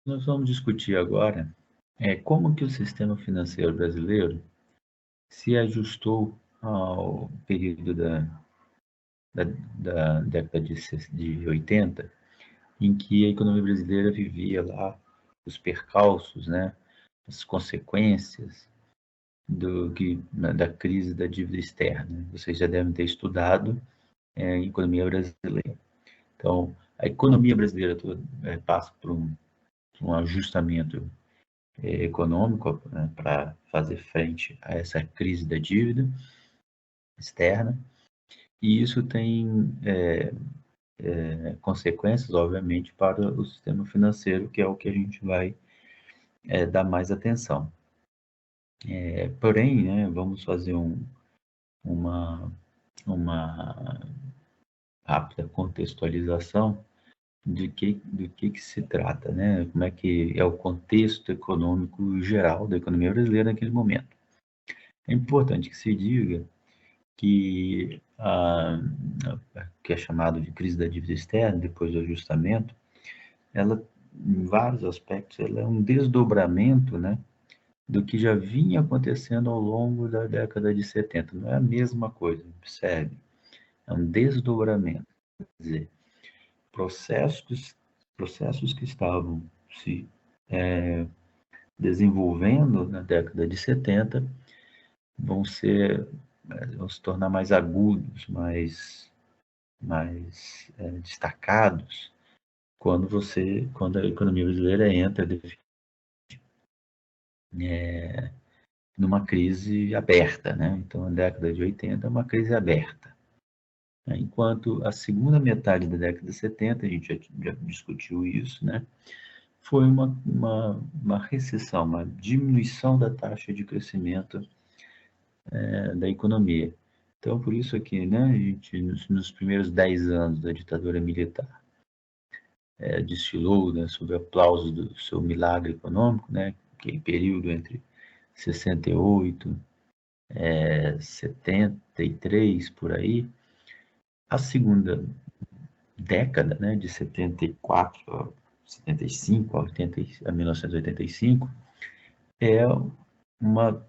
Nós vamos discutir agora como que o sistema financeiro brasileiro se ajustou ao período da, da década de 80, em que a economia brasileira vivia lá os percalços, né, as consequências da crise da dívida externa. Vocês já devem ter estudado economia brasileira. Então, a economia brasileira toda passa por um ajustamento econômico, né, para fazer frente a essa crise da dívida externa, e isso tem consequências, obviamente, para o sistema financeiro, que é o que a gente vai dar mais atenção. Porém, né, vamos fazer uma, uma rápida contextualização do que se trata, né? Como é que é o contexto econômico geral da economia brasileira naquele momento. É importante que se diga que que é chamado de crise da dívida externa, depois do ajustamento, ela, em vários aspectos, ela é um desdobramento, né, do que já vinha acontecendo ao longo da década de 70. Não é a mesma coisa, percebe? É um desdobramento. Quer dizer, processos que estavam se desenvolvendo na década de 70 vão se tornar mais agudos, mais destacados quando a economia brasileira entra numa crise aberta, né? Então, a década de 80 é uma crise aberta, né? Enquanto a segunda metade da década de 70, a gente já discutiu isso, né? Foi uma recessão, uma diminuição da taxa de crescimento da economia. Então, por isso aqui, né, a gente, nos primeiros 10 anos da ditadura militar, desfilou, né, sob aplausos do seu milagre econômico, né, aquele período entre 68, 73, por aí. A segunda década, né, de 74 75 a 1985, é uma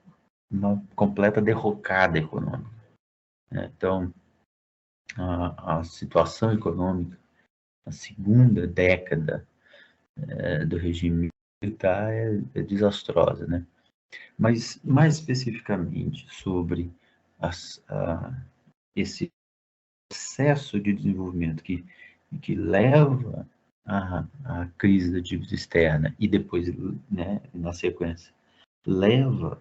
completa derrocada econômica, né? Então, a situação econômica, a segunda década do regime militar é desastrosa, né? Mas, mais especificamente, sobre esse processo de desenvolvimento que leva à crise da dívida externa e depois, né, na sequência, leva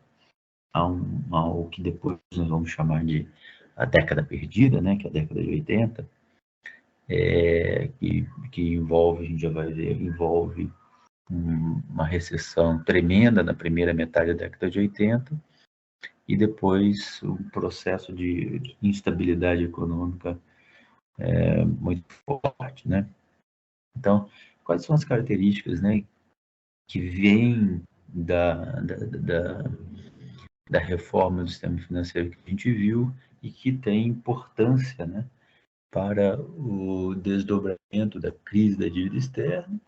ao que depois nós vamos chamar de a década perdida, né, que é a década de 80, que envolve, a gente já vai ver, envolve uma recessão tremenda na primeira metade da década de 80 e depois um processo de instabilidade econômica muito forte, né? Então, quais são as características, né, que vêm da reforma do sistema financeiro que a gente viu e que tem importância, né, para o desdobramento da crise da dívida externa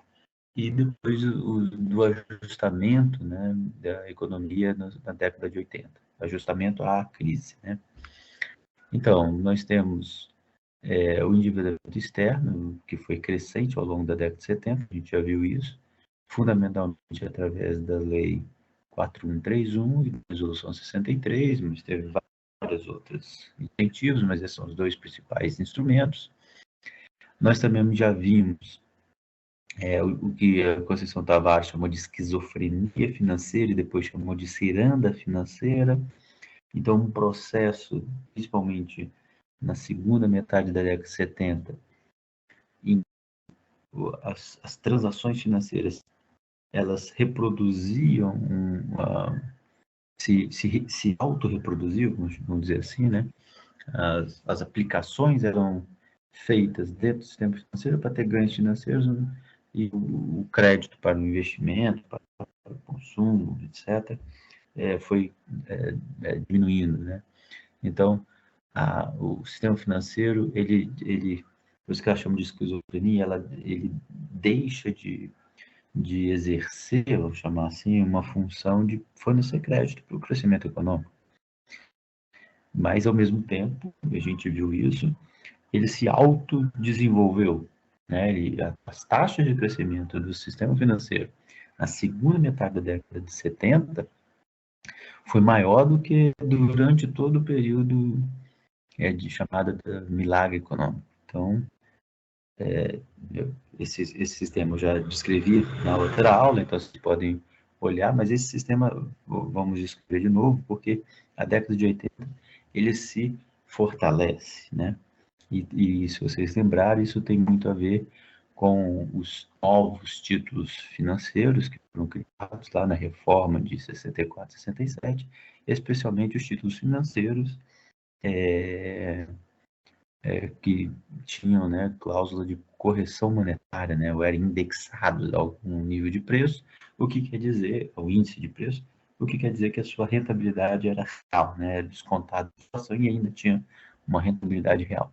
e depois do ajustamento, né, da economia na década de 80, ajustamento à crise, né? Então, nós temos o endividamento externo, que foi crescente ao longo da década de 70, a gente já viu isso, fundamentalmente através da Lei 4131 e da Resolução 63, mas teve vários outros incentivos, mas esses são os dois principais instrumentos. Nós também já vimos o que a Conceição Tavares chamou de esquizofrenia financeira e depois chamou de ciranda financeira. Então, um processo, principalmente na segunda metade da década de 70, em as transações financeiras elas reproduziam, se autorreproduziam, vamos dizer assim, né? As aplicações eram feitas dentro do sistema financeiro para ter ganhos financeiros, né? E o crédito para o investimento, para o consumo, etc., foi diminuindo, né? Então, o sistema financeiro, por isso que ela chama de esquizofrenia, ele deixa de de exercer, vamos chamar assim, uma função de fornecer crédito para o crescimento econômico. Mas, ao mesmo tempo, a gente viu isso, ele se autodesenvolveu, né? As taxas de crescimento do sistema financeiro na segunda metade da década de 70 foi maior do que durante todo o período de chamada de milagre econômico. Então, esse sistema eu já descrevi na outra aula, então vocês podem olhar, mas esse sistema, vamos descrever de novo, porque a década de 80 ele se fortalece, né? E se vocês lembrarem, isso tem muito a ver com os novos títulos financeiros que foram criados lá na reforma de 64, 67, especialmente os títulos financeiros que tinham, né, cláusula de correção monetária, né, ou eram indexados a algum nível de preço, o que quer dizer, o índice de preço, o que quer dizer que a sua rentabilidade era real, né, descontado da inflação e ainda tinha uma rentabilidade real.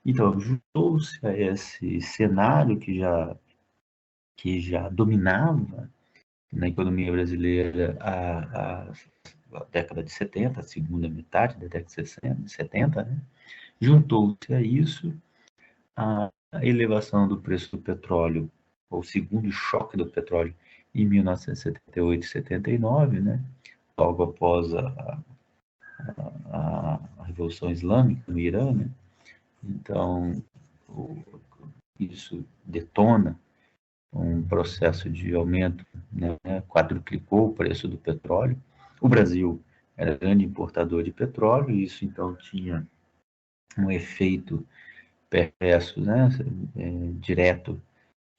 Então, juntou-se a esse cenário que já dominava na economia brasileira a década de 70, a segunda metade da década de 70, né? Juntou-se a isso a elevação do preço do petróleo, ou o segundo choque do petróleo, em 1978 e 79, né? Logo após a Revolução Islâmica no Irã, né? Então, isso detona um processo de aumento, né? Quadruplicou o preço do petróleo. O Brasil era grande importador de petróleo, e isso então tinha um efeito perverso, né? Direto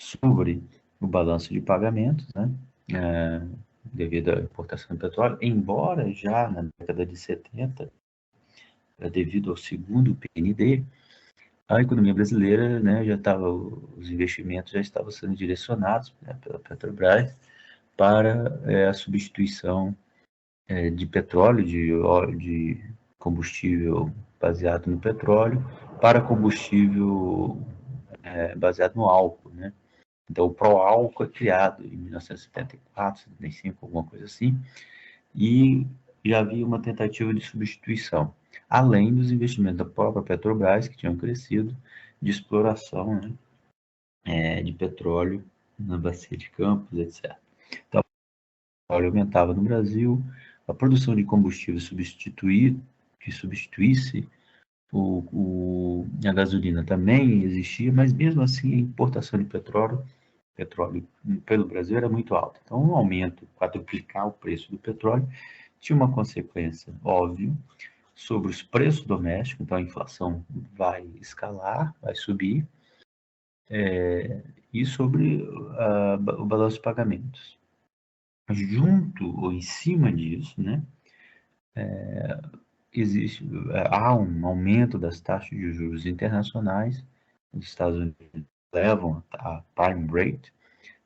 sobre o balanço de pagamentos, né? Devido à importação de petróleo, embora já na década de 70, devido ao segundo PND, a economia brasileira, né, já estava, os investimentos já estavam sendo direcionados, né, pela Petrobras para a substituição de petróleo, de combustível baseado no petróleo, para combustível baseado no álcool, né? Então, o pró-álcool é criado em 1974, 75, alguma coisa assim, e já havia uma tentativa de substituição, além dos investimentos da própria Petrobras, que tinham crescido, de exploração, né, de petróleo na bacia de Campos, etc. Então, o petróleo aumentava no Brasil, a produção de combustível que substituísse a gasolina também existia, mas mesmo assim a importação de petróleo pelo Brasil era muito alta. Então, um aumento, quadruplicar o preço do petróleo, tinha uma consequência óbvia sobre os preços domésticos, então a inflação vai escalar, vai subir, e sobre o balanço de pagamentos. Junto ou em cima disso, né, há um aumento das taxas de juros internacionais. Os Estados Unidos levam a prime rate,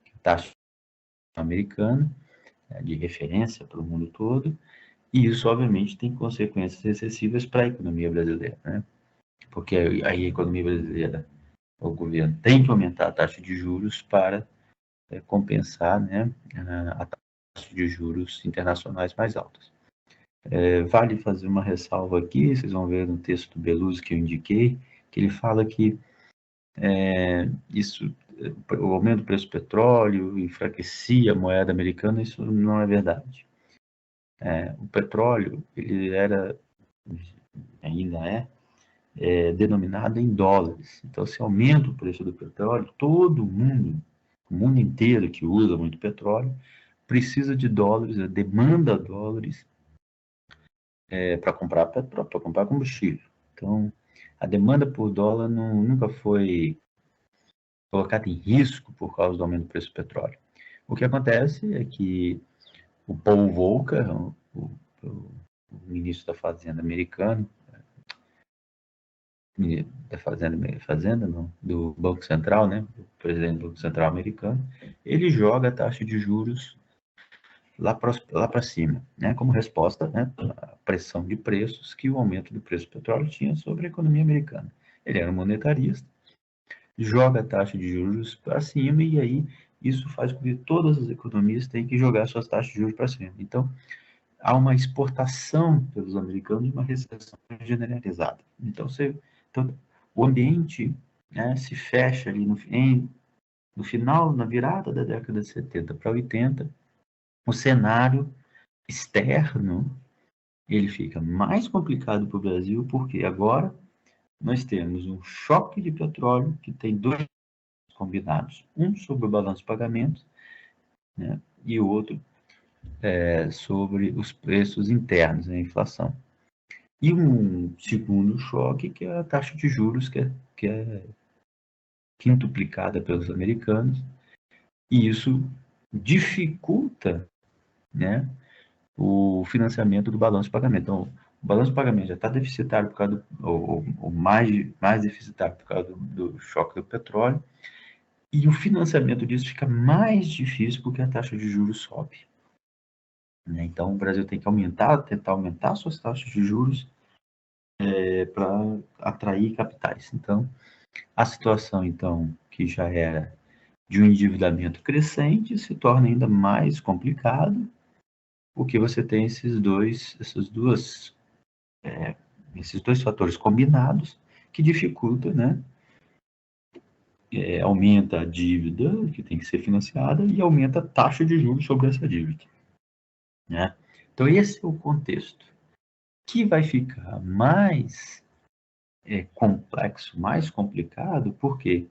que é a taxa americana, de referência para o mundo todo, e isso, obviamente, tem consequências excessivas para a economia brasileira, né? Porque aí a economia brasileira, o governo tem que aumentar a taxa de juros para compensar, né, a taxa de juros internacionais mais altas. Vale fazer uma ressalva aqui, vocês vão ver no texto do Beluso que eu indiquei, que ele fala que o aumento do preço do petróleo enfraquecia a moeda americana. Isso não é verdade. O petróleo, ele ainda é denominado em dólares. Então, se aumenta o preço do petróleo, todo mundo, o mundo inteiro que usa muito petróleo, precisa de dólares, demanda dólares para comprar petróleo, para comprar combustível. Então, a demanda por dólar nunca foi colocada em risco por causa do aumento do preço do petróleo. O que acontece é que o Paul Volcker, o ministro da Fazenda americano, do Banco Central, né, o presidente do Banco Central americano, ele joga a taxa de juros lá para cima, né, como resposta, né, à pressão de preços que o aumento do preço do petróleo tinha sobre a economia americana. Ele era um monetarista, joga a taxa de juros para cima e aí isso faz com que todas as economias tenham que jogar suas taxas de juros para cima. Então, há uma exportação pelos americanos de uma recessão generalizada. Então, o ambiente, né, se fecha ali no final, na virada da década de 70 para 80, o cenário externo ele fica mais complicado para o Brasil, porque agora nós temos um choque de petróleo que tem dois combinados, um sobre o balanço de pagamentos, né, e o outro sobre os preços internos, a inflação. E um segundo choque, que é a taxa de juros, que é quintuplicada pelos americanos, e isso dificulta, né, o financiamento do balanço de pagamento. Então, o balanço de pagamento já está deficitário por causa ou mais deficitário por causa do choque do petróleo, e o financiamento disso fica mais difícil porque a taxa de juros sobe. Né? Então, o Brasil tem que tentar aumentar suas taxas de juros para atrair capitais. Então, a situação, então, que já era de um endividamento crescente, se torna ainda mais complicado, porque você tem esses dois fatores combinados que dificultam, né? Aumenta a dívida que tem que ser financiada e aumenta a taxa de juros sobre essa dívida. Né? Então, esse é o contexto, que vai ficar mais complexo, mais complicado, porque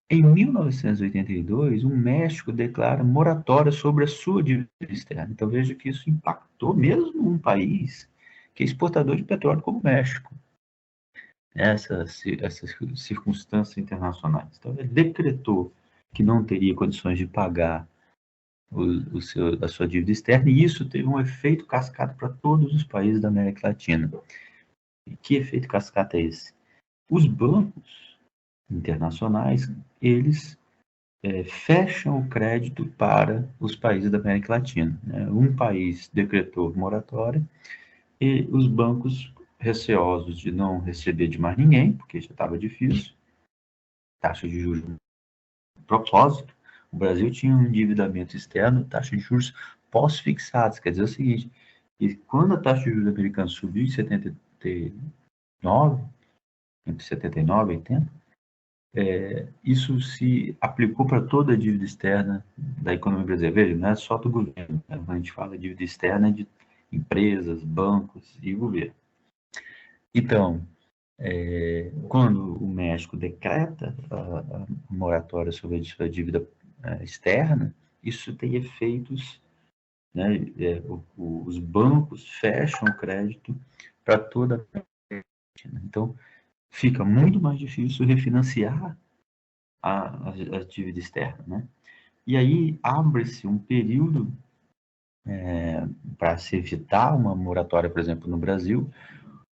em 1982, o México declara moratória sobre a sua dívida externa. Então, veja que isso impactou mesmo um país que é exportador de petróleo como o México. Essas circunstâncias internacionais. Então, ele decretou que não teria condições de pagar a sua dívida externa, e isso teve um efeito cascata para todos os países da América Latina. E que efeito cascata é esse? Os bancos internacionais, eles fecham o crédito para os países da América Latina. Né? Um país decretou moratória e os bancos, receosos de não receber de mais ninguém, porque já estava difícil, taxa de juros propósito, o Brasil tinha um endividamento externo, taxa de juros pós-fixados, quer dizer o seguinte, e quando a taxa de juros americana subiu em 79, entre 79 e 80, isso se aplicou para toda a dívida externa da economia brasileira. Veja, não é só do governo, né? Quando a gente fala de dívida externa, é de empresas, bancos e governo. Então, quando o México decreta a moratória sobre a sua dívida externa, isso tem efeitos, né? Os bancos fecham o crédito para toda a Argentina. Então, fica muito mais difícil refinanciar a dívida externa, né? E aí abre-se um período para se evitar uma moratória, por exemplo, no Brasil.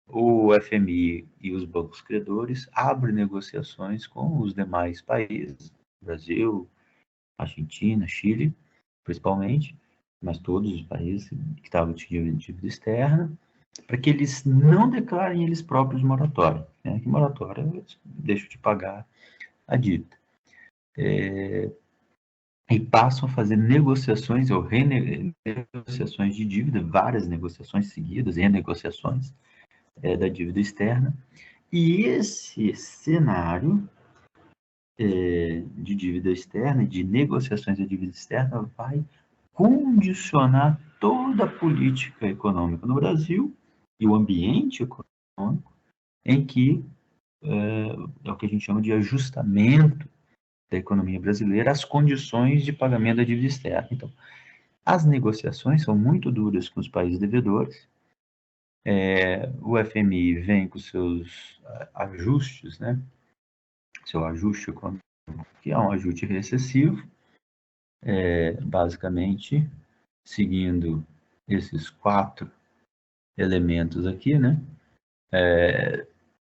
O FMI e os bancos credores abrem negociações com os demais países, Brasil, Argentina, Chile, principalmente, mas todos os países que estavam de dívida externa, para que eles não declarem eles próprios moratória. Né? Que moratória eles deixam de pagar a dívida. E passam a fazer negociações ou renegociações de dívida, várias negociações seguidas, renegociações da dívida externa. E esse cenário de dívida externa, de negociações de dívida externa, vai condicionar toda a política econômica no Brasil e o ambiente econômico em que é o que a gente chama de ajustamento da economia brasileira às condições de pagamento da dívida externa. Então, as negociações são muito duras com os países devedores. O FMI vem com seus ajustes, né? Seu ajuste econômico, que é um ajuste recessivo, basicamente seguindo esses 4 elementos aqui, né?